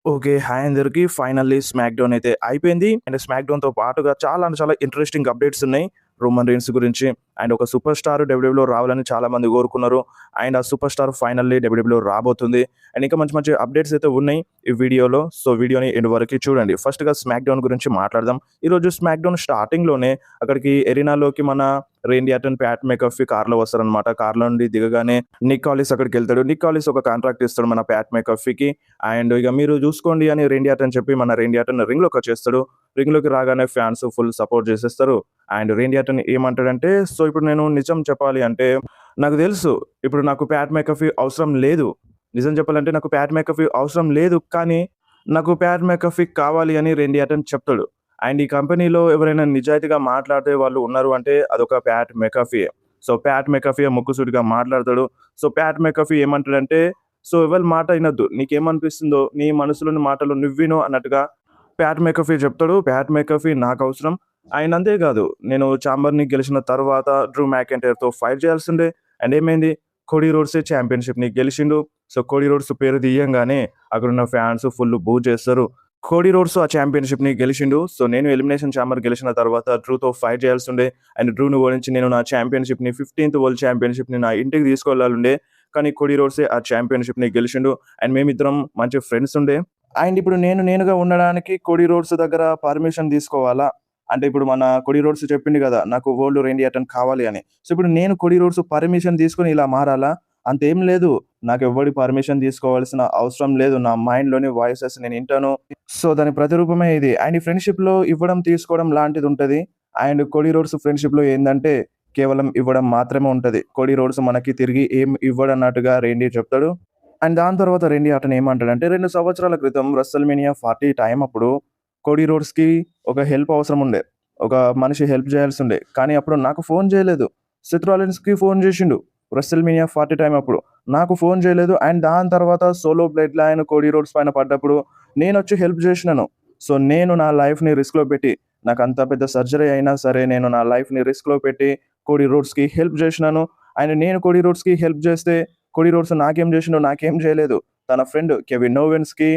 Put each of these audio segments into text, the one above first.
Okay. Hi అందరికి. Finally smack down అయితే అయిపోయింది. అండ్ స్మాక్ డౌన్‌తో పాటుగా చాలా అంటే చాలా ఇంట్రెస్టింగ్ అప్డేట్స్ ఉన్నాయి. రోమన్ రీన్స్ గురించి అండ్ ఒక సూపర్ స్టార్ డబ్ల్యూడబ్ల్యూలో రావాలని చాలా మంది కోరుకున్నారు. అండ్ ఆ సూపర్ స్టార్ ఫైనల్లీ డబ్ల్యూడబ్ల్యూలో రాబోతుంది. అండ్ ఇంకా మంచి మంచి అప్డేట్స్ అయితే ఉన్నాయి ఈ వీడియోలో. సో వీడియోని ఎండ్ వరకు చూడండి. ఫస్ట్‌గా స్మాక్ డౌన్ గురించి మాట్లాడదాం. ఈరోజు స్మాక్ డౌన్ స్టార్టింగ్‌లోనే అక్కడికి ఎరీనాలోకి మన రేండీ ఆర్టన్, ప్యాట్ మెకఫీ కార్‌లో వస్తారనమాట. కార్‌లో నుండి దిగగానే నిక్ కాలిస్ అక్కడికెళ్తాడు. నిక్ కాలిస్ ఒక కాంట్రాక్ట్ ఇస్తాడు మన ప్యాట్ మెకఫీకి. అండ్ ఇక మీరు చూసుకోండి అని రేండీ ఆర్టన్ చెప్పి మన రేండీ ఆర్టన్ రింగ్‌లోకి వచ్చేస్తాడు. రింగ్‌లోకి రాగానే ఫ్యాన్స్ ఫుల్ సపోర్ట్ చేసేస్తారు. అండ్ రేండీ ఆర్టన్ ఏమంటాడంటే, సో ఇప్పుడు నేను నిజం చెప్పాలి అంటే నాకు తెలుసు ఇప్పుడు నాకు ప్యాట్ మెకఫీ అవసరం లేదు. నిజం చెప్పాలంటే నాకు ప్యాట్ మెకఫీ అవసరం లేదు. కానీ నాకు ప్యాట్ మెకఫీ కావాలి అని రేండీ ఆర్టన్ చెప్తాడు. అండ్ ఈ కంపెనీలో ఎవరైనా నిజాయితీగా మాట్లాడే వాళ్ళు ఉన్నారు అంటే అదొక ప్యాట్ మెకఫీయే. సో ప్యాట్ మెకఫీయే ముక్కుసూటిగా మాట్లాడతాడు. సో ప్యాట్ మెకఫీ ఏమంటాడంటే, సో ఎవరి మాట ఇనొద్దు. నీకేమనిపిస్తుందో నీ మనసులోని మాటలు నువ్విను అన్నట్టుగా ప్యాట్ మెకఫీ చెప్తాడు. ప్యాట్ మెకఫీ నాకవసరం. అండ్ అంతే కాదు, నేను చాంబర్‌ని గెలిచిన తర్వాత డ్రూ మెకింటైర్‌తో ఫైట్ చేయాల్సిందే. అండ్ ఏమైంది? కోడీ రోడ్సే ఛాంపియన్‌షిప్‌ని గెలిచిండు. సో కోడీ రోడ్స్ పేరు తీయంగానే అక్కడున్న ఫ్యాన్స్ ఫుల్ బూ చేస్తారు. కోడీ రోడ్స్ ఆ ఛాంపియన్‌షిప్‌ని గెలిచిండు. సో నేను ఎలిమినేషన్ చాంబర్ గెలిచిన తర్వాత డ్రూతో ఫైట్ చేయాల్సుండే. అండ్ డ్రూని ఓడించి నేను నా ఛాంపియన్‌షిప్‌ని 15థ్ వరల్డ్ ఛాంపియన్‌షిప్‌ని నా ఇంటికి తీసుకెళ్ళాలుండే. కానీ కోడీ రోడ్సే ఆ ఛాంపియన్‌షిప్‌ని గెలిచిండు. అండ్ మేమిద్దరం మంచి ఫ్రెండ్స్ ఉండే. అండ్ ఇప్పుడు నేనుగా ఉండడానికి కోడీ రోడ్స్ దగ్గర పర్మిషన్ తీసుకోవాలా? అంటే ఇప్పుడు మన కోడీ రోడ్స్ చెప్పిండు గదా! నాకు వరల్డ్ రేండీ ఆర్టన్ కావాలి అని. సో ఇప్పుడు నేను కోడీ రోడ్స్ పర్మిషన్ తీసుకొని ఇలా మారాలా? అంతేం లేదు. నాకెవ్వడి పర్మిషన్ తీసుకోవాల్సిన అవసరం లేదు. నా మైండ్‌లోని వాయిసెస్ నేను ఇంటాను. సో దాని ప్రతిరూపమే ఇది. అండ్ ఈ ఫ్రెండ్‌షిప్‌లో ఇవ్వడం, తీసుకోవడం లాంటిదుంటది. అండ్ కోడీ రోడ్స్ ఫ్రెండ్‌షిప్‌లో ఏందంటే కేవలం ఇవ్వడం మాత్రమే ఉంటది. కోడీ రోడ్స్ మనకి తిరిగి ఏం ఇవ్వడన్నట్టుగా రేండీ చెప్తాడు. అండ్ దాని తర్వాత రేండీ ఆర్టన్ ఏమంటాడంటే 2 సంవత్సరాల క్రితం రెస్సల్‌మేనియా 40 టైమ్ అప్పుడు కోడీ రోడ్స్‌కి ఒక హెల్ప్ అవసరం ఉండే. ఒక మనిషి హెల్ప్ చేయాల్సుండే. కానీ అప్పుడు నాకు ఫోన్ చేయలేదు. సెత్ రాలిన్స్‌కి ఫోన్ చేసిండు. రెస్సల్‌మేనియా 40 టైమ్ అప్పుడు. నాకు ఫోన్ చేయలేదు. అండ్ దాని తర్వాత solo blood line Cody roads పైన పడ్డప్పుడు నేనొచ్చి హెల్ప్ చేసినాను. సో నేను నా లైఫ్‌ని రిస్క్‌లో పెట్టి నాకంత పెద్ద సర్జరీ అయినా సరే నేను నా లైఫ్‌ని రిస్క్‌లో పెట్టి కోడీ రోడ్స్‌కి హెల్ప్ చేసినాను. అండ్ నేను కోడీ రోడ్స్‌కి హెల్ప్ చేస్తే కోడీ రోడ్స్ నాకేం చేసిండు? నాకేం చేయలేదు. తన ఫ్రెండ్ కెవిన్ ఓవెన్స్‌కి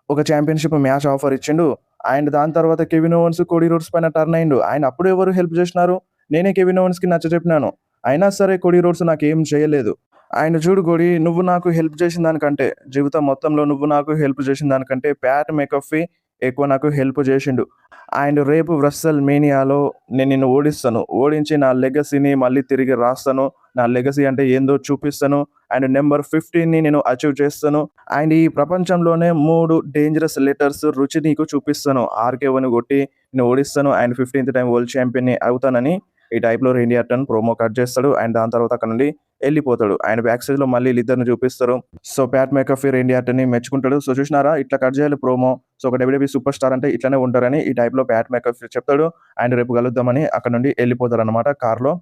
ఒక ఛాంపియన్‌షిప్ మ్యాచ్ ఆఫర్ ఇచ్చిండు. అండ్ దాని తర్వాత కెవిన్ ఓవెన్స్ కోడీ రోడ్స్ పైన టర్న్ అయిండు. ఆయన అప్పుడు ఎవరు హెల్ప్ చేసినారు? నేనే కెవిన్ ఓవెన్స్‌కి నచ్చజెప్పినాను. అయినా సరే కోడీ రోడ్స్ నాకేం చేయలేదు. అండ్ చూడు కోడీ, నువ్వు నాకు హెల్ప్ చేసిన దానికంటే, జీవితం మొత్తంలో నువ్వు నాకు హెల్ప్ చేసిన దానికంటే ప్యాట్ మెకఫీ ఎక్కువ నాకు హెల్ప్ చేసిండు. అండ్ రేపు రెస్సల్ మేనియాలో నేను నిన్ను ఓడిస్తాను. ఓడించి నా లెగసీని మళ్ళీ తిరిగి రాస్తాను. నా లెగసీ అంటే ఏందో చూపిస్తాను. అండ్ నంబర్ 15ని నేను అచీవ్ చేస్తాను. అండ్ ఈ ప్రపంచంలోనే 3 డేంజరస్ లెటర్స్ రుచి నీకు చూపిస్తాను. ఆర్‌కేఓని కొట్టి నిన్ను ఓడిస్తాను. అండ్ 15థ్ టైమ్ వరల్డ్ ఛాంపియన్‌ని అవుతానని ఈ టైప్‌లో రేండీ ఆర్టన్ ప్రోమో కట్ చేస్తాడు. అండ్ దాని తర్వాత అక్కడి నుండి ఎళ్ళిపోతాడు. అండ్ బ్యాక్ స్టేజ్‌లో మళ్ళీ వీళ్ళిద్దరిని చూపిస్తారు. సో ప్యాట్ మెకఫీ రేండీ ఆర్టన్‌ని మెచ్చుకుంటాడు. సో చూసినారా ఇట్లా కట్ చేయాలి ప్రోమో. సో ఒక డబ్ల్యూడబ్ల్యూఈ సూపర్ స్టార్ అంటే ఇట్లనే ఉంటారని ఈ టైప్‌లో ప్యాట్ మెకఫీ చెప్తాడు. అండ్ రేపు కలుద్దామని అక్కడి నుండి ఎళ్ళిపోతారనమాట కార్‌లో.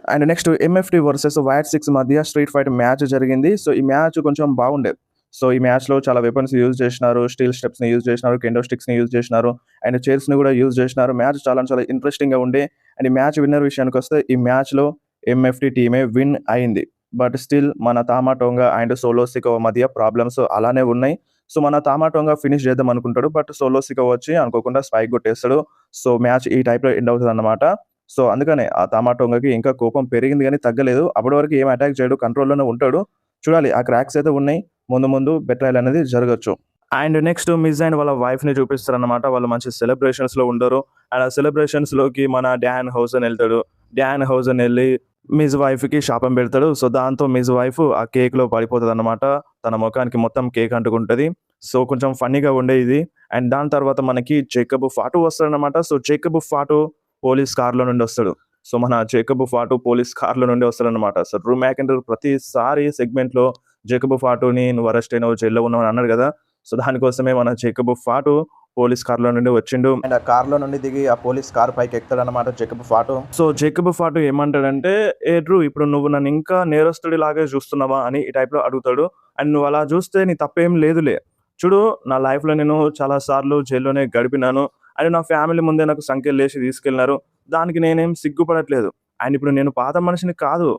And next MFT versus Wyatt Sicks మధ్య స్ట్రీట్ ఫైట్ మ్యాచ్ జరిగింది. సో ఈ మ్యాచ్ కొంచెం బాగుండేది. సో ఈ మ్యాచ్‌లో చాలా వెపన్స్ యూజ్ చేసినారు. స్టీల్ స్టెప్స్‌ని యూజ్ చేసినారు. కెండో స్టిక్స్‌ని యూజ్ చేసినారు. అండ్ చైర్స్‌ని కూడా యూజ్ చేసినారు. మ్యాచ్ చాలా చాలా ఇంట్రెస్టింగ్‌గా ఉండే. అండ్ ఈ మ్యాచ్ విన్నర్ విషయానికొస్తే ఈ మ్యాచ్‌లో ఎంఎఫ్‌టి టీమే విన్ అయింది. బట్ స్టిల్ మన తామా టోంగా అండ్ సోలో సికోవా మధ్య ప్రాబ్లమ్స్ అలానే ఉన్నాయి. సో మన తామా టోంగా ఫినిష్ చేద్దాం అనుకుంటాడు. బట్ సోలో సికోవా వచ్చి అనుకోకుండా స్పైక్ కొట్టేస్తాడు. సో మ్యాచ్ ఈ టైప్‌లో ఎండ్ అవుతదన్నమాట. సో అందుకనే ఆ తామా టోంగాకి ఇంకా కోపం పెరిగింది గానీ తగ్గలేదు. అప్పటి వరకు ఏం అటాక్ చేయడు. కంట్రోల్‌లోనే ఉంటాడు. చూడాలి ఆ క్రాక్స్ అయితే ఉన్నాయి. ముందు ముందు బెట్రాయల్ అనేది జరగొచ్చు. అండ్ నెక్స్ట్ మిజ్ అండ్ వాళ్ళ వైఫ్‌ని చూపిస్తారన్నమాట. వాళ్ళు మంచి సెలబ్రేషన్స్‌లో ఉండరు. అండ్ ఆ సెలబ్రేషన్స్‌లోకి మన డాన్ హౌసన్ ఎళ్తాడు. డాన్ హౌసన్ ఎళ్లి మిజ్ వైఫ్‌కి శాపం పెడతాడు. సో దాంతో మిజ్ వైఫ్ ఆ కేక్‌లో పడిపోతదన్నమాట. తన మొఖానికి మొత్తం కేక్ అంటుకుంటది. సో కొంచెం ఫన్నీగా ఉండే ఇది. అండ్ దాని తర్వాత మనకి జేకబ్ ఫాటు వస్తాడన్నమాట. సో జేకబ్ ఫాటు పోలీస్ కార్‌లో నుండి వస్తాడు. సో మన జేకబ్ ఫాటు పోలీస్ కార్‌లో నుండి వస్తాడన్నమాట. సో డ్రూ మెకింటైర్ ప్రతిసారి సెగ్మెంట్‌లో జేకబ్ ఫాటుని "నువ్వు అరెస్ట్ అయినావు, జైల్‌లో ఉన్నావు" అని అన్నాడు గదా! సో దానికోసమే మన జేకబ్ ఫాటు పోలీస్ కార్‌లో నుండి వచ్చిండు. అండ్ ఆ కార్‌లో నుండి దిగి ఆ పోలీస్ కార్ పైకి ఎక్కుతాడన్నమాట Jacob Fatu. So Jacob Fatu ఏమంటాడంటే, "ఏ డ్రూ, ఇప్పుడు నువ్వు నన్ను ఇంకా నేరస్తుడిలాగే చూస్తున్నావా?" అని ఈ టైప్‌లో అడుగుతాడు. అండ్ "నువ్వు అలా చూస్తే నీ తప్పేం లేదులే. చూడు, నా లైఫ్‌లో నేను చాలా సార్లు జైల్లోనే గడిపినాను. అండ్ నా ఫ్యామిలీ ముందే నాకు సంకెళ్ళేసి తీసుకెళ్లినారు. దానికి నేనేం సిగ్గుపడట్లేదు. అండ్ ఇప్పుడు నేను పాత మనిషిని కాదు.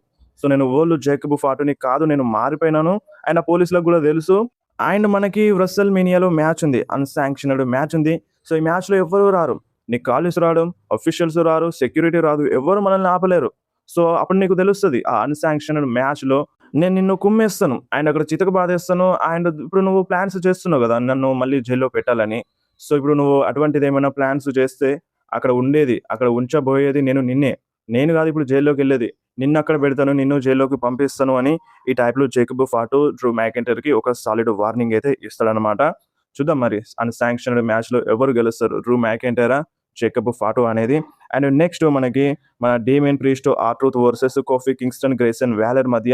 సో నేను ఓల్డ్ జేకబ్ ఫాటుని కాదు. నేను మారిపోయినాను. అండ్ ఆ పోలీసులకు గూడా తెలుసు. అండ్ మనకి వ్రెస్సెల్ మేనియాలో మ్యాచ్ ఉంది. అన్‌శాంక్షన్డ్ మ్యాచ్ ఉంది. సో, ఈ మ్యాచ్‌లో ఎవ్వరు రారు. నీకు కాలేజ్ రాడు, ఆఫీషియల్స్ రారు, సెక్యూరిటీ రాదు. ఎవ్వరు మనల్ని ఆపలేరు. సో, అప్పుడు నీకు తెలుస్తది. ఆ అన్‌శాంక్షన్డ్ మ్యాచ్‌లో నేను నిన్ను కుమ్మేస్తాను. అండ్ అక్కడ చితక బాధేస్తాను. అండ్ ఇప్పుడు నువ్వు ప్లాన్స్ చేస్తున్నావు గదా! నన్ను మళ్ళీ జైల్‌లో పెట్టాలని. సో, ఇప్పుడు నువ్వు అటువంటిదేమైనా ప్లాన్స్ చేస్తే అక్కడ ఉంచబోయేది నేను నిన్నే. నేను గాదు ఇప్పుడు జైల్లోకెళ్ళేది. నిన్నక్కడ పెడతాను. నిన్ను జైల్లోకి పంపిస్తాను అని ఈ టైప్‌లో జేకబ్ ఫాటు డ్రూ మెకంటైర్‌కి ఒక సాలిడ్ వార్నింగ్ అయితే ఇస్తాడనమాట. చూద్దాం మరి అన్‌శాంక్షన్డ్ మ్యాచ్‌లో ఎవరు గెలుస్తారు? డ్రూ మెకంటైరా? జేకబ్ ఫాటు అనేది. అండ్ నెక్స్ట్ మనకి మన Damian Priest, R Truth versus Kofi Kingston, Grayson Waller మధ్య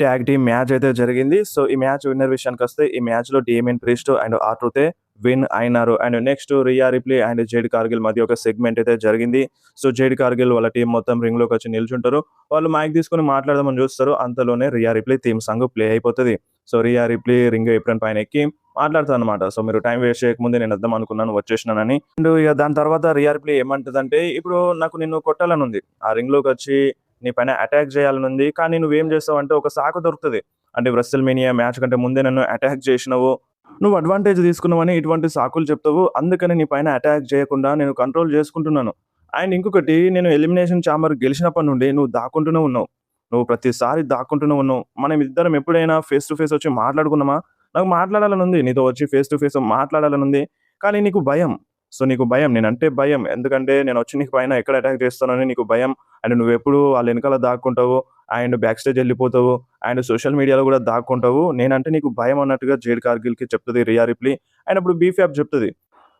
టాగ్ టీమ్ మ్యాచ్ అయితే జరిగింది. సో, ఈ మ్యాచ్ విన్నర్ విషయానికొస్తే ఈ మ్యాచ్‌లో డేమియన్ ప్రీస్ట్ అండ్ ఆర్-ట్రూతే విన్ అయినారు. And next Rhea Ripley and Jade Cargill మధ్య ఒక సెగ్మెంట్ అయితే జరిగింది. సో, జేడ్ కార్గిల్ వాళ్ళ టీమ్ మొత్తం రింగ్‌లోకొచ్చి నిల్చుంటారు. వాళ్ళు మైక్ తీసుకొని మాట్లాడదామని చూస్తారు. అంతలోనే రియా రిప్లీ థీమ్ సాంగ్ ప్లే అయిపోతది. సో, రియా రిప్లీ రింగ్ ఏప్రిన్ పైన ఎక్కి మాట్లాడతదనమాట. సో, మీరు టైమ్ వేస్ట్ చేయకముందే నేను వద్దాం అనుకున్నాను వచ్చేసినానని. అండ్ ఇగ దాని తర్వాత రియా రిప్లీ ఏమంటదంటే, ఇప్పుడు నాకు నిన్ను కొట్టాలనుంది. ఆ రింగ్‌లోకొచ్చి నీ పైన అటాక్ చేయాలనుంది. కానీ నువ్వేం చేస్తావంటే ఒక సాకు దొరుకుతది. అంటే వ్రెస్సెల్ మేనియా మ్యాచ్ కంటే ముందే నన్ను అటాక్ చేసినవు. నువ్వు అడ్వాంటేజ్ తీసుకున్నావని ఇటువంటి సాకులు చెప్తావు. అందుకని నీ పైన అటాక్ చేయకుండా నేను కంట్రోల్ చేసుకుంటున్నాను. అండ్ ఇంకొకటి నేను ఎలిమినేషన్ చాంబర్ గెలిచినప్పటి నుండి నువ్వు దాక్కుంటూనే ఉన్నావు. నువ్వు ప్రతిసారి దాక్కుంటూనే ఉన్నావు. మనం ఇద్దరం ఎప్పుడైనా ఫేస్ టు ఫేస్ వచ్చి మాట్లాడుకున్నామా? నాకు మాట్లాడాలనుంది. నీతో వచ్చి ఫేస్ టు ఫేస్ మాట్లాడాలనుంది. కానీ నీకు భయం. సో, నీకు భయం. నేనంటే భయం. ఎందుకంటే నేనొచ్చి నీకు పైన ఎక్కడ అటాక్ చేస్తానని నీకు భయం. అండ్ నువ్వెప్పుడు ఆళ్ళ ఎనకాల దాక్కుంటావు. అండ్ బ్యాక్ స్టేజ్ ఎళ్ళిపోతావు. అండ్ సోషల్ మీడియాలో గూడా దాక్కుంటావు. నేనంటే నీకు భయం అన్నట్టుగా జేడ్ కార్గిల్‌కి చెప్తది రియా రిప్లీ. అండ్ అప్పుడు బీఫాప్ చెప్తది.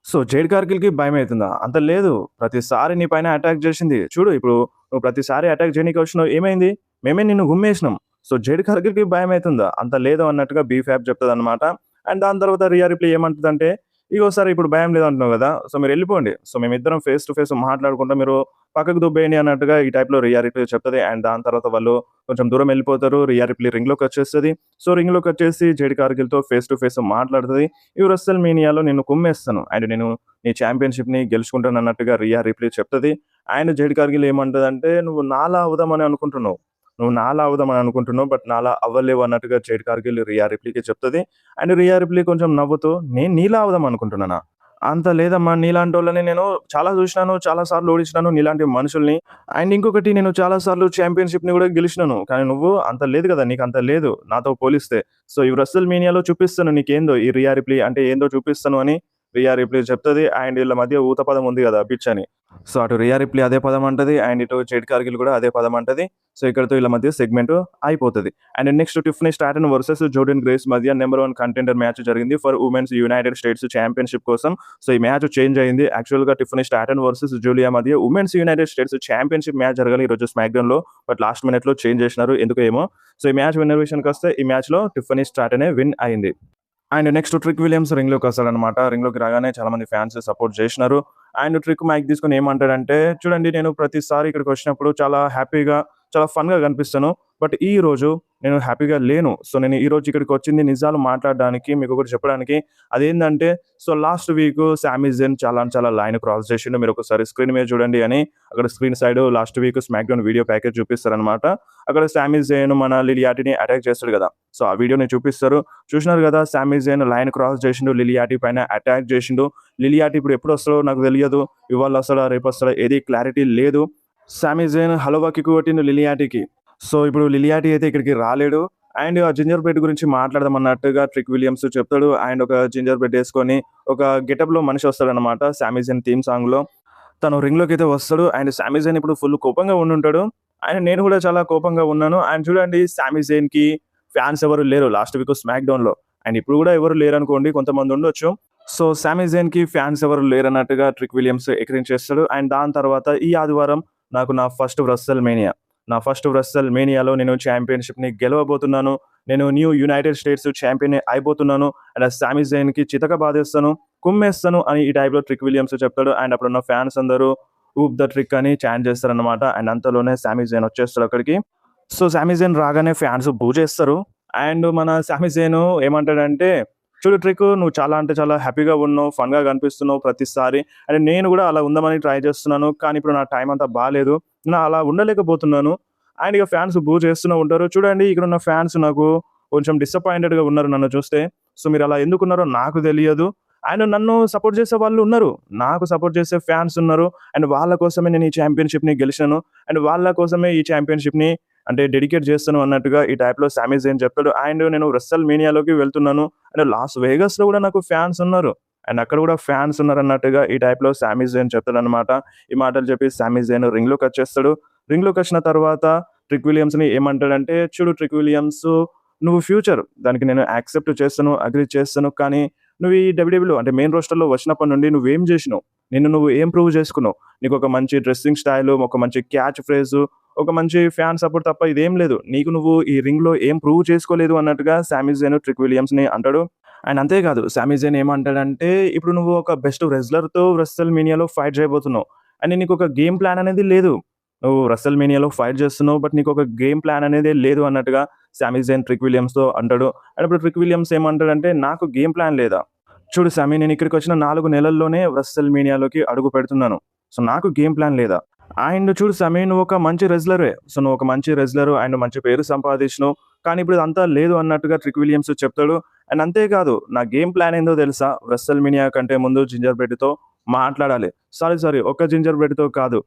సో, జేడ్ కార్గిల్‌కి భయమైతుందా? అంత లేదు. ప్రతిసారి నీ పైన అటాక్ చేసింది. చూడు ఇప్పుడు నువ్వు ప్రతిసారి అటాక్ చేయనీకి వచ్చినావు. ఏమైంది? మేమే నిన్ను గుమ్మేసినాం. సో, జేడ్ కార్గిల్‌కి భయమైతుందా? అంత లేదు అన్నట్టుగా బీఫాప్ చెప్తదనమాట. అండ్ దాని తర్వాత రియా రిప్లీ ఏమంటదంటే, ఇగో సరే ఇప్పుడు భయం లేదంటున్నావు గదా! సో, మీరెళ్ళిపోండి. సో, మేమిద్దరం ఫేస్ టు ఫేస్ మాట్లాడుకుంటా మీరు పక్కకు దొబ్బేయండి అన్నట్టుగా ఈ టైప్‌లో రియా రిప్లీ చెప్తది. అండ్ దాని తర్వాత వాళ్ళు కొంచెం దూరం ఎళ్ళిపోతారు. రియా రిప్లీ రింగ్‌లోకొచ్చేస్తది. సో, రింగ్‌లోకొచ్చేసి జేడ్ కార్గిల్‌తో ఫేస్ టు ఫేస్ మాట్లాడుతది. ఈ వ్రెస్సెల్ మేనియాలో నిన్ను కుమ్మేస్తాను. అండ్ నేను నీ ఛాంపియన్‌షిప్‌ని గెలుచుకుంటానన్నట్టుగా రియా రిప్లీ చెప్తది. అండ్ జేడ్ కార్గిల్ ఏమంటదంటే, "నువ్వు నాలా అవుదామని అనుకుంటున్నావు. నువ్వు నాలా అవుదామని అనుకుంటున్నావు. బట్ నాలా అవ్వలేవు" అన్నట్టుగా జేడ్ కార్గిల్ రియా రిప్లీకి చెప్తది. అండ్ రియా రిప్లీ కొంచెం నవ్వుతూ, "నేను నీలా అవుదాం అనుకుంటున్నానా? అంత లేదమ్మా. నీలాంటోళ్ళని నేను చాలా చూసినాను. చాలా సార్లు ఓడించినాను నీలాంటి మనుషుల్ని. అండ్ ఇంకొకటి నేను చాలా సార్లు ఛాంపియన్‌షిప్‌ని గూడా గెలిచినాను. కానీ నువ్వు అంత లేదు గదా! నీకంత లేదు నాతో పోలిస్తే. సో, ఈ వ్రెస్సెల్ మేనియాలో చూపిస్తాను నీకేందో ఈ రియా రిప్లీ అంటే ఏందో చూపిస్తాను" అని రియా రిప్లీ చెప్తది. అండ్ ఈళ్ళ మధ్య ఊత పదం ఉంది గదా! బిచ్ అని. సో, అటు రియా రిప్లీ అదే పదం అంటది. అండ్ ఇటు జేడ్ కార్గిల్ గూడా అదే పదం అంటది. సో, ఇక్కడితో ఈళ్ళ మధ్య సెగ్మెంట్ అయిపోతది. And next Tiffany Stratton versus Jordynne Grace మధ్య నంబర్ 1 కంటెండర్ మ్యాచ్ జరిగింది for women's United States championship కోసం. సో, ఈ మ్యాచ్ చేంజ్ అయింది. యాక్చువల్‌గా టిఫనీ స్ట్రాటన్ వర్సెస్ జూలియా మధ్య women's United States championship match జరగాలి ఈరోజు స్మాక్‌డౌన్‌లో. బట్ లాస్ట్ మినిట్‌లో చేంజ్ చేసినారు. ఎందుకో ఏమో. సో, ఈ మ్యాచ్ విన్నర్ విషయానికొస్తే ఈ మ్యాచ్‌లో టిఫనీ స్ట్రాటనే విన్ అయింది. అండ్ నెక్స్ట్ ట్రిక్ విలియమ్స్ రింగ్‌లోకొస్తాడనమాట. రింగ్‌లోకి రాగానే చాలా మంది ఫ్యాన్స్ సపోర్ట్ చేసినారు. అండ్ ట్రిక్ మైక్ తీసుకొని ఏమంటాడంటే, "చూడండి నేను ప్రతిసారి ఇక్కడికొచ్చినప్పుడు చాలా హ్యాపీగా, చాలా ఫన్‌గా కనిపిస్తాను. బట్ ఈరోజు నేను హ్యాపీగా లేను. సో, నేను ఈరోజు ఇక్కడికొచ్చింది నిజాలు మాట్లాడడానికి, మీకొకటి చెప్పడానికి. అదేందంటే సో, లాస్ట్ వీక్ సామీ జెన్ చాలా అంటే చాలా లైన్ క్రాస్ చేసిండు. మీరొకసారి స్క్రీన్ మీద చూడండి" అని అక్కడ స్క్రీన్ సైడ్ లాస్ట్ వీక్ స్మాక్‌డౌన్ వీడియో ప్యాకేజ్ చూపిస్తారనమాట. అక్కడ సామీ జెన్ మన లిలియాటిని అటాక్ చేస్తాడు గదా! సో, ఆ వీడియోని చూపిస్తారు. చూసినారు గదా! సామీ జెన్ లైన్ క్రాస్ చేసిండు. లిలియాటి పైన అటాక్ చేసిండు. లిలియాటి ఇప్పుడు ఎప్పుడొస్తాడో నాకు తెలియదు. ఇవాళ వస్తాడా? రేపొస్తాడా? ఏది క్లారిటీ లేదు. సామీ జెన్ హల్వా కిక్ కొట్టిండు లిలియాటికి. సో, ఇప్పుడు లిలియాటి అయితే ఇక్కడికి రాలేడు. అండ్ ఆ జింజర్ బ్రెడ్ గురించి మాట్లాడదాం అన్నట్టుగా ట్రిక్ విలియమ్స్ చెప్తాడు. అండ్ ఒక జింజర్ బ్రెడ్ యేసుకొని ఒక గెటప్‌లో మనిషి వస్తాడనమాట సామీ జెన్ థీమ్ సాంగ్‌లో. తను రింగ్‌లోకైతే వస్తాడు. అండ్ సామీ జెన్ ఇప్పుడు ఫుల్ కోపంగా ఉండుంటాడు. అండ్ నేను కూడా చాలా కోపంగా ఉన్నాను. అండ్ చూడండి సామీ జెన్‌కి ఫ్యాన్స్ ఎవరు లేరు లాస్ట్ వీక్ స్మాక్‌డౌన్‌లో. అండ్ ఇప్పుడు కూడా ఎవరు లేరనుకోండి కొంతమంది ఉండొచ్చు. సో, సామీ జెన్‌కి ఫ్యాన్స్ ఎవరు లేరన్నట్టుగా ట్రిక్ విలియమ్స్ ఎక్కిరించేస్తాడు. అండ్ దాని తర్వాత ఈ ఆదివారం నాకు నా ఫస్ట్ వ్రెస్సెల్ మేనియా. నా ఫస్ట్ వ్రెస్సెల్ మేనియాలో నేను ఛాంపియన్‌షిప్‌ని గెలవబోతున్నాను. నేను న్యూ యునైటెడ్ స్టేట్స్ ఛాంపియన్‌ని అయిపోతున్నాను. అండ్ సామీ జెన్‌కి చితక బాధేస్తాను, కుమ్మేస్తాను అని ఈ టైప్‌లో ట్రిక్ విలియమ్స్ చెప్తాడు. అండ్ అప్పుడున్న ఫ్యాన్స్ అందరూ ఊప్ ద ట్రిక్ అని చాంట్ చేస్తారనమాట. అండ్ అంతలోనే సామీ జెన్ వచ్చేస్తాడు అక్కడికి. సో, సామీ జెన్ రాగానే ఫ్యాన్స్ బూ చేస్తారు. అండ్ మన సామీ జెన్ ఏమంటాడంటే, "చూడు ట్రిక్ నువ్వు చాలా అంటే చాలా హ్యాపీగా ఉన్నావు. ఫన్‌గా కనిపిస్తున్నావు ప్రతిసారి. అండ్ నేను కూడా అలా ఉందామని ట్రై చేస్తున్నాను. కానీ ఇప్పుడు నా టైం అంతా బాలేదు. నేను అలా ఉండలేకపోతున్నాను." అండ్ ఇక ఫ్యాన్స్ బూ చేస్తూనే ఉంటారు. చూడండి ఇక్కడున్న ఫ్యాన్స్ నాకు కొంచెం డిసప్పాయింటెడ్‌గా ఉన్నారు నన్ను చూస్తే. సో మీరలా ఎందుకున్నారో నాకు తెలియదు. అండ్ నన్ను సపోర్ట్ చేసే వాళ్ళు ఉన్నారు. నాకు సపోర్ట్ చేసే ఫ్యాన్స్ ఉన్నారు. అండ్ వాళ్ళ కోసమే నేను ఈ ఛాంపియన్‌షిప్‌ని గెలిచాను. అండ్ వాళ్ళ కోసమే ఈ ఛాంపియన్‌షిప్‌ని అంటే డెడికేట్ చేస్తాను అన్నట్టుగా ఈ టైప్‌లో సామీ జేన్ చెప్తాడు. అండ్ నేను రెస్సల్ మేనియాలోకి వెళ్తున్నాను. అండ్ లాస్ వేగాస్‌లో కూడా నాకు ఫ్యాన్స్ ఉన్నారు. అండ్ అక్కడ కూడా ఫ్యాన్స్ ఉన్నారన్నట్టుగా ఈ టైప్‌లో సామీ జేన్ చెప్తాడనమాట. ఈ మాటలు చెప్పి సామీ జేన్ రింగ్‌లోకొచ్చేస్తాడు. రింగ్‌లోకొచ్చిన తర్వాత ట్రిక్ విలియమ్స్‌ని ఏమంటాడంటే, "చూడు ట్రిక్ విలియమ్స్, నువ్వు ఫ్యూచర్ దానికి నేను యాక్సెప్ట్ చేస్తాను, అగ్రీ చేస్తాను. కానీ నువ్వు ఈ డబ్ల్యూడబ్ల్యూలో అంటే మెయిన్ రోస్టర్‌లో వచ్చినప్పటి నుండి నువ్వేం జేసినావు? నిన్ను నువ్వు ఏం ప్రూవ్ చేసుకున్నావు? నీకొక మంచి డ్రెస్సింగ్ స్టైలు, ఒక మంచి క్యాచ్ ఫ్రేజు, ఒక మంచి ఫ్యాన్ సపోర్ట్ తప్ప ఇదేం లేదు. నీకు నువ్వు ఈ రింగ్‌లో ఏం ప్రూవ్ చేసుకోలేదు" అన్నట్టుగా సామీ జేన్ ట్రిక్ విలియమ్స్‌ని అంటాడు. అండ్ అంతే కాదు, సామీ జేన్ ఏమంటాడంటే, "ఇప్పుడు నువ్వు ఒక బెస్ట్ రెజ్లర్‌తో రెస్సల్ మేనియాలో ఫైట్ చేయబోతున్నావు. అండ్ నీకొక గేమ్ ప్లాన్ అనేది లేదు. నువ్వు రెస్సల్ మేనియాలో ఫైట్ చేస్తున్నావు. బట్ నీకొక గేమ్ ప్లాన్ అనేదే లేదు" అన్నట్టుగా సామీ జేన్ ట్రిక్ విలియమ్స్‌తో అంటాడు. అండ్ అప్పుడు ట్రిక్ విలియమ్స్ ఏమంటాడంటే, "నాకు గేమ్ ప్లాన్ లేదా? చూడు సామీ, నేను ఇక్కడికొచ్చిన 4 నెలల్లోనే రెస్సల్ మేనియాలోకి అడుగు పెడుతున్నాను. సో నాకు గేమ్ ప్లాన్ లేదా? అండ్ చూడు సామీ, నువ్వొక మంచి రెజ్లరే. సో నువ్వొక మంచి రెజ్లరు అండ్ మంచి పేరు సంపాదించినావు. కానీ ఇప్పుడు ఇదంతా లేదు" అన్నట్టుగా ట్రిక్ విలియమ్స్ చెప్తాడు. అండ్ అంతే కాదు, "నా గేమ్ ప్లాన్ ఏందో తెలుసా? రెస్సల్ మేనియా కంటే ముందు జింజర్ బ్రెడ్‌తో మాట్లాడాలి. సారీ, ఒక్క జింజర్ బ్రెడ్‌తో కాదు.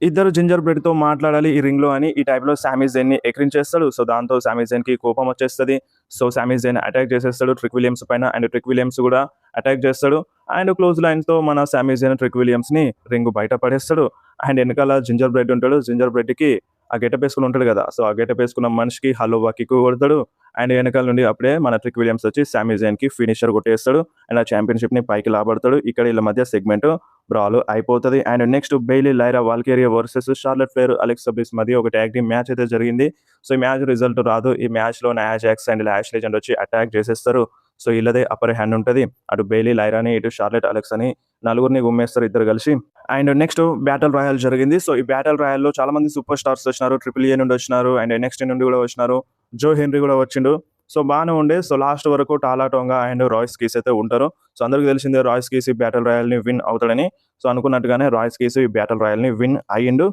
ఇద్దరు జింజర్ బ్రెడ్‌తో మాట్లాడాలి ఈ రింగ్‌లో" అని ఈ టైప్‌లో సామీ జేన్‌ని ఎక్కిరించేస్తాడు. సో దాంతో సామీ జేన్‌కి కోపం వచ్చేస్తది. సో సామీ జేన్ అటాక్ చేసేస్తాడు ట్రిక్ విలియమ్స్ పైన. అండ్ ట్రిక్ విలియమ్స్ కూడా అటాక్ చేస్తాడు. అండ్ క్లోజ్ లైన్‌తో మన సామీ జేన్ ట్రిక్ విలియమ్స్‌ని రింగ్ బయట పడేస్తాడు. అండ్ ఎనకాల జింజర్ బ్రెడ్ ఉంటాడు. జింజర్ బ్రెడ్‌కి ఆ గెటప్ ఏసుకొని ఉంటాడు కదా! సో ఆ గెటప్ ఏసుకున్న మనిషికి హల్లువా కిక్ కొడతాడు. అండ్ వెనకాల నుండి అప్పుడే మన ట్రిక్ విలియమ్స్ వచ్చి సామీ జేన్‌కి ఫినిషర్ కొట్టేస్తాడు. అండ్ ఆ ఛాంపియన్‌షిప్‌ని పైకి లాబడతాడు. ఇక్కడ వీళ్ళ మధ్య సెగ్మెంట్ బ్రాల్ అయిపోతది. And next Bayley, Lyra Valkyria versus Charlotte Flair, Alexa Bliss మధ్య ఒక టాగ్ టీమ్ మ్యాచ్ అయితే జరిగింది. సో ఈ మ్యాచ్ రిజల్ట్ రాదు. ఈ మ్యాచ్‌లో Nia jacks and lash legend వచ్చి అటాక్ చేసేస్తారు. సో ఈళ్ళదే అప్పర్ హ్యాండ్ ఉంటది. అటు బెయిలీ, లైరాని, ఇటు షార్లెట్, అలెక్సాని నలుగురిని గుమ్మేస్తారు ఇద్దరు కలిసి. అండ్ నెక్స్ట్ బ్యాటిల్ రాయల్ జరిగింది. సో ఈ బ్యాటిల్ రాయల్‌లో చాలా మంది సూపర్ స్టార్స్ వచ్చినారు. ట్రిపుల్ ఏ నుండి వచ్చినారు. అండ్ ఎన్ఎక్స్‌టీ నుండి కూడా వచ్చినారు. జో హెన్రీ కూడా వచ్చిండు. సో బానే ఉండే. సో లాస్ట్ వరకు Tala Tonga and Royce Keys అయితే ఉంటారు. సో అందరికి తెలిసిందే రాయ్స్ కీస్ ఈ బ్యాటిల్ రాయల్‌ని విన్ అవుతాడని. సో అనుకున్నట్టుగానే రాయ్స్ కీస్ ఈ బ్యాటిల్ రాయల్‌ని విన్ అయ్యిండు.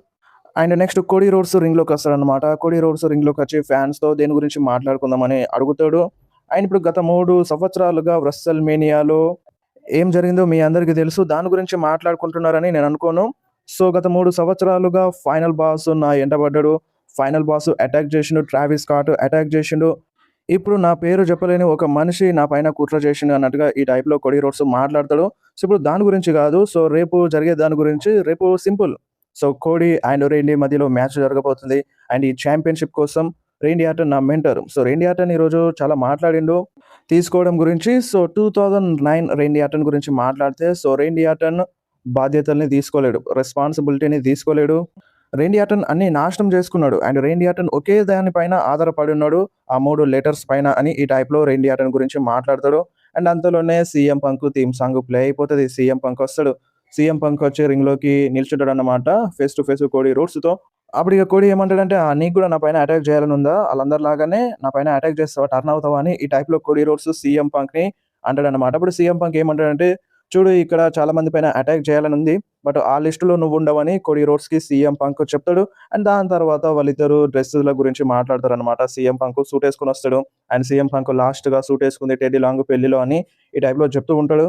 అండ్ నెక్స్ట్ కోడీ రోడ్స్ రింగ్‌లోకొస్తాడనమాట. కోడీ రోడ్స్ రింగ్‌లోకొచ్చి ఫ్యాన్స్‌తో దేని గురించి మాట్లాడుకుందామని అడుగుతాడు. అండ్ ఇప్పుడు గత 3 సంవత్సరాలుగా రెస్సల్ మేనియాలో ఏం జరిగిందో మీ అందరికీ తెలుసు. దాని గురించి మాట్లాడుకుంటున్నారని నేను అనుకోను. సో గత 3 సంవత్సరాలుగా ఫైనల్ బాస్ నా ఎంట పడ్డాడు. ఫైనల్ బాస్ అటాక్ చేసిండు. ట్రావిస్ స్కాట్ అటాక్ చేసిండు. ఇప్పుడు నా పేరు చెప్పలేని ఒక మనిషి నా పైన కుట్ర చేసిండు అన్నట్టుగా ఈ టైప్‌లో కోడీ రోడ్స్ మాట్లాడతాడు. సో ఇప్పుడు దాని గురించి కాదు. సో రేపు జరిగే దాని గురించి రేపు సింపుల్. సో కోడీ అండ్ రేండీ మధ్యలో మ్యాచ్ జరగబోతుంది. అండ్ ఈ ఛాంపియన్‌షిప్ కోసం రేండీ ఆర్టన్ నా మెంటర్. సో రేండీ ఆర్టన్ ఈరోజు చాలా మాట్లాడిండు తీసుకోవడం గురించి. సో 2009 రేండీ ఆర్టన్ గురించి మాట్లాడితే, సో రేండీ ఆర్టన్ బాధ్యతల్ని తీసుకోలేడు. రెస్పాన్సిబిలిటీని తీసుకోలేడు. రేండీ ఆర్టన్ అన్ని నాశనం చేసుకున్నాడు. అండ్ రేండీ ఆర్టన్ ఒకే దాని పైన ఆధారపడి ఉన్నాడు. ఆ 3 లెటర్స్ పైన అని ఈ టైప్‌లో రేండీ ఆర్టన్ గురించి మాట్లాడతాడు. అండ్ అంతలోనే CM punk theme song play అయిపోతది. సీఎం పంక్ వస్తాడు. సీఎం పంక్ వచ్చి రింగ్‌లోకి నిల్చుంటాడన్నమాట ఫేస్ టు ఫేస్ కోడీ రోడ్స్‌తో. అప్పుడు ఇక కోడీ ఏమంటాడంటే, "నీకు కూడా నా పైన అటాక్ చేయాలని ఉందా? ఆళ్ళందరిలాగానే నా పైన అటాక్ చేస్తావా? టర్న్ అవుతావా?" అని ఈ టైప్‌లో కోడీ రోడ్స్ సీఎం పంక్‌ని అంటాడన్నమాట. అప్పుడు సీఎం పంక్ ఏమంటాడంటే, "చూడు, ఇక్కడ చాలా మంది పైన అటాక్ చేయాలని ఉంది. బట్ ఆ లిస్ట్‌లో నువ్వుండవని" కోడీ రోడ్స్‌కి సీఎం పంక్ చెప్తాడు. అండ్ దాని తర్వాత వాళ్ళిద్దరూ డ్రెస్సుల గురించి మాట్లాడతారన్నమాట. సీఎం పంక్ సూట్ ఏసుకొనొస్తాడు. అండ్ సీఎం పంక్ లాస్ట్‌గా సూట్ ఏసుకుంది టెడ్డీ లాంగ్ పెళ్లిలో అని ఈ టైప్‌లో చెప్తూ ఉంటాడు.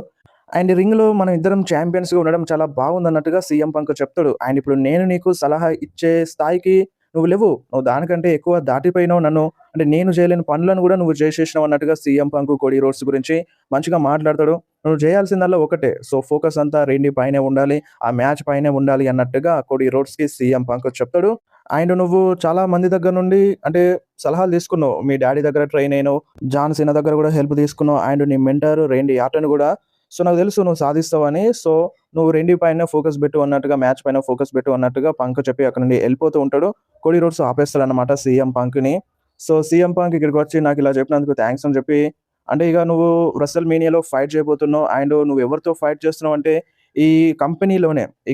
అండ్ రింగ్‌లో మనం ఇద్దరం ఛాంపియన్స్‌గా ఉండడం చాలా బాగుందన్నట్టుగా సీఎం పంక్ చెప్తాడు. అండ్ ఇప్పుడు నేను నీకు సలహా ఇచ్చే స్థాయికి నువ్వు లేవు. నువ్వు దానికంటే ఎక్కువ దాటిపోయినావు నన్ను. అంటే నేను చేయలేని పనులను కూడా నువ్వు చేసేసినావు అన్నట్టుగా సీఎం పంక్ కోడీ రోడ్స్ గురించి మంచిగా మాట్లాడతాడు. నువ్వు చేయాల్సిందల్లా ఒకటే. సో ఫోకస్ అంతా రేండీ పైనే ఉండాలి. ఆ మ్యాచ్ పైనే ఉండాలి అన్నట్టుగా కోడీ రోడ్స్‌కి సీఎం పంక్ చెప్తాడు. అండ్ నువ్వు చాలా మంది దగ్గర నుండి అంటే సలహాలు తీసుకున్నావు. మీ డ్యాడీ దగ్గర ట్రైన్ అయినావు. జాన్ సీనా దగ్గర కూడా హెల్ప్ తీసుకున్నావు. అండ్ నీ మెంటర్ రేండీ ఆర్టన్ కూడా. సో నాకు తెలుసు నువ్వు సాధిస్తావని. సో నువ్వు రేండీ పైన ఫోకస్ పెట్టు అన్నట్టుగా, మ్యాచ్ పైన ఫోకస్ పెట్టు అన్నట్టుగా పంక్ చెప్పి అక్కడి నుండి వెళ్ళిపోతూ ఉంటాడు. కోడీ రోడ్స్ ఆపేస్తాడన్నమాట సీఎం పంక్‌ని. సో సీఎం పంక్ ఇక్కడికి వచ్చి నాకు ఇలా చెప్పినందుకు థాంక్స్ అని చెప్పి, అంటే ఇక నువ్వు రెస్సల్ మేనియాలో ఫైట్ చేయబోతున్నావు. అండ్ నువ్వు ఎవరితో ఫైట్ చేస్తున్నావు అంటే ఈ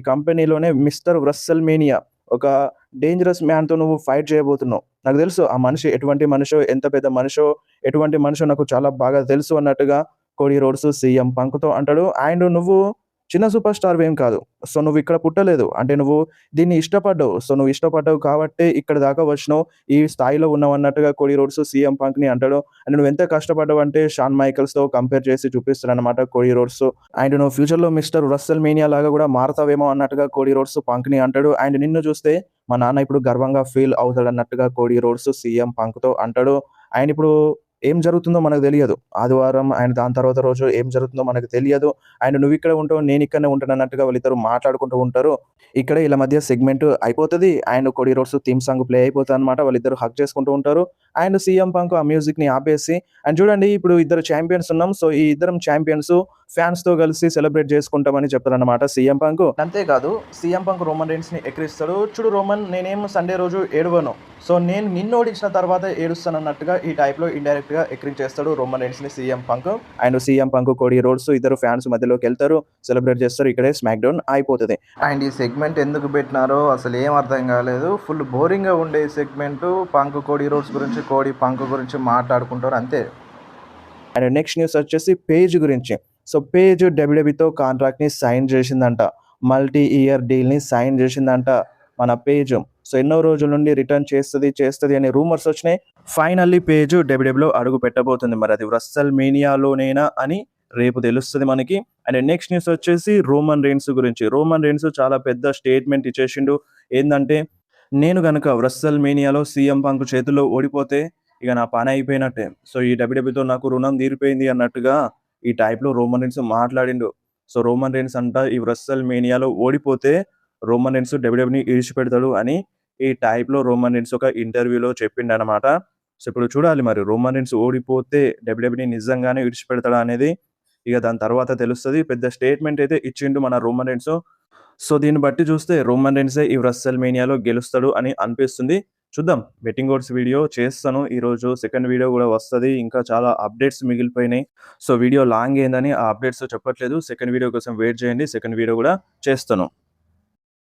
కంపెనీలోనే మిస్టర్ రెస్సల్ మేనియా, ఒక డేంజరస్ మ్యాన్‌తో నువ్వు ఫైట్ చేయబోతున్నావు. నాకు తెలుసు ఆ మనిషి ఎటువంటి మనిషో, ఎంత పెద్ద మనిషో, ఎటువంటి మనిషో నాకు చాలా బాగా తెలుసు అన్నట్టుగా కోడీ రోడ్స్ సీఎం పంక్‌తో అంటాడు. అండ్ నువ్వు చిన్న సూపర్ స్టార్‌వేం కాదు. సో, నువ్విక్కడ పుట్టలేదు. అంటే నువ్వు దీన్ని ఇష్టపడ్డావు. సో, నువ్వు ఇష్టపడ్డావు కాబట్టే ఇక్కడి దాకా వచ్చినావు. ఈ స్థాయిలో ఉన్నావన్నట్టుగా కోడీ రోడ్స్ సీఎం పంక్‌ని అంటాడు. అండ్ నువ్వెంత కష్టపడ్డావంటే షాన్ మైకెల్స్‌తో కంపేర్ చేసి చూపిస్తాడనమాట కోడీ రోడ్స్. అండ్ నువ్వు ఫ్యూచర్‌లో మిస్టర్ రస్సెల్ మేనియా లాగా గూడా మారతావేమో అన్నట్టుగా కోడీ రోడ్స్ పంక్‌ని అంటాడు. అండ్ నిన్ను చూస్తే మా నాన్న ఇప్పుడు గర్వంగా ఫీల్ అవుతాడన్నట్టుగా కోడీ రోడ్స్ సీఎం పంక్‌తో అంటాడు. అండ్ ఇప్పుడు ఏం జరుగుతుందో మనకు తెలియదు. ఆదివారం అండ్ దాని తర్వాత రోజు ఏం జరుగుతుందో మనకు తెలియదు. అండ్ నువ్విక్కడ ఉంటావు, నేనిక్కడనే ఉంటానన్నట్టుగా వాళ్ళిద్దరూ మాట్లాడుకుంటూ ఉంటారు. ఇక్కడే ఈళ్ళ మధ్య సెగ్మెంట్ అయిపోతది. And Cody Rhodes theme song play అయిపోతదనమాట. వాళ్ళిద్దరూ హగ్ చేసుకుంటూ ఉంటారు. అండ్ సీఎం పంక్ ఆ మ్యూజిక్‌ని ఆపేసి అండ్ చూడండి ఇప్పుడు ఇద్దరు చాంపియన్స్ ఉన్నాం. సో, ఈ ఇద్దరం చాంపియన్స్ ఫ్యాన్స్‌తో కలిసి సెలబ్రేట్ చేసుకుంటామని చెప్తాడన్నమాట సీఎం పంక్. అంతేకాదు సీఎం పంక్ రోమన్ రీన్స్‌ని ఎక్కిరిస్తాడు. చూడు రోమన్ నేనేం సండే రోజు ఏడవను. సో, నేను నిన్ను ఓడించిన తర్వాత ఏడుస్తానన్నట్టుగా ఈ టైప్‌లో ఇండైరెక్ట్‌గా ఎక్కిరించేస్తాడు రోమన్ రీన్స్‌ని CM Punk. And CM Punk, Cody Rhodes ఇద్దరు ఫ్యాన్స్ మధ్యలోకెళ్తారు. సెలబ్రేట్ చేస్తారు. ఇక్కడే స్మాక్ డౌన్ అయిపోతది. అండ్ ఈ సెగ్మెంట్ ఎందుకు పెట్టినారో అసలేం అర్థం కాలేదు. ఫుల్ బోరింగ్‌గా ఉండే ఈ సెగ్మెంటు. పంక్ కోడీ రోడ్స్ గురించి, కోడీ పంక్ గురించి మాట్లాడుకుంటారు అంతే. అండ్ నెక్స్ట్ న్యూస్ వచ్చేసి పేజ్ గురించి. సో, పేజ్ డబ్ల్యూడబ్ల్యూఈతో కాంట్రాక్ట్‌ని సైన్ చేసిందంట. మల్టీ ఇయర్ డీల్‌ని సైన్ చేసిందంట మన పేజ్. సో, ఎన్నో రోజుల నుండి రిటర్న్ చేస్తది అనే రూమర్స్ వచ్చినాయి. ఫైనల్లీ పేజ్ డబ్ల్యూడబ్ల్యూఈలో అడుగు పెట్టబోతుంది. మరి అది రస్సెల్ మేనియాలోనేనా అని రేపు తెలుస్తది మనకి. అండ్ నెక్స్ట్ న్యూస్ వచ్చేసి రోమన్ రీన్స్ గురించి. రోమన్ రీన్స్ చాలా పెద్ద స్టేట్మెంట్ ఇచ్చేసిండు. ఏందంటే నేను గనక రస్సెల్ మేనియాలో సీఎం పంక్ చేతుల్లో ఓడిపోతే ఇక నా పని అయిపోయినట్టే. సో, ఈ డబ్ల్యూడబ్ల్యూతో నాకు రుణం తీరిపోయింది అన్నట్టుగా ఈ టైప్‌లో రోమన్ రీన్స్ మాట్లాడిండు. సో, రోమన్ రీన్స్ అంట ఈ రస్సెల్ మేనియాలో ఓడిపోతే రోమన్ రీన్స్ డబ్ల్యూడబ్ల్యూని ఇడిచిపెడతాడు అని ఈ టైప్‌లో రోమన్ రీన్స్ ఒక ఇంటర్వ్యూలో చెప్పిండనమాట. సో, ఇప్పుడు చూడాలి మరి రోమన్ రీన్స్ ఓడిపోతే డబ్ల్యూడబ్ల్యూని నిజంగానే ఇడిచిపెడతాడా అనేది ఇక దాని తర్వాత తెలుస్తది. పెద్ద స్టేట్మెంట్ అయితే ఇచ్చిండు మన రోమన్ రీన్స్. సో, దీన్ని బట్టి చూస్తే రోమన్ రీన్సే ఈ రస్సెల్ మేనియాలో గెలుస్తాడు అని అనిపిస్తుంది. చూద్దాం. బెట్టింగ్ ఓడ్స్ వీడియో చేస్తాను ఈరోజు. సెకండ్ వీడియో గూడా వస్తది. ఇంకా చాలా అప్డేట్స్ మిగిలిపోయినాయి. సో, వీడియో లాంగ్ అయిందని ఆ అప్డేట్స్ చెప్పట్లేదు. సెకండ్ వీడియో కోసం వెయిట్ చేయండి. సెకండ్ వీడియో గూడా చేస్తాను.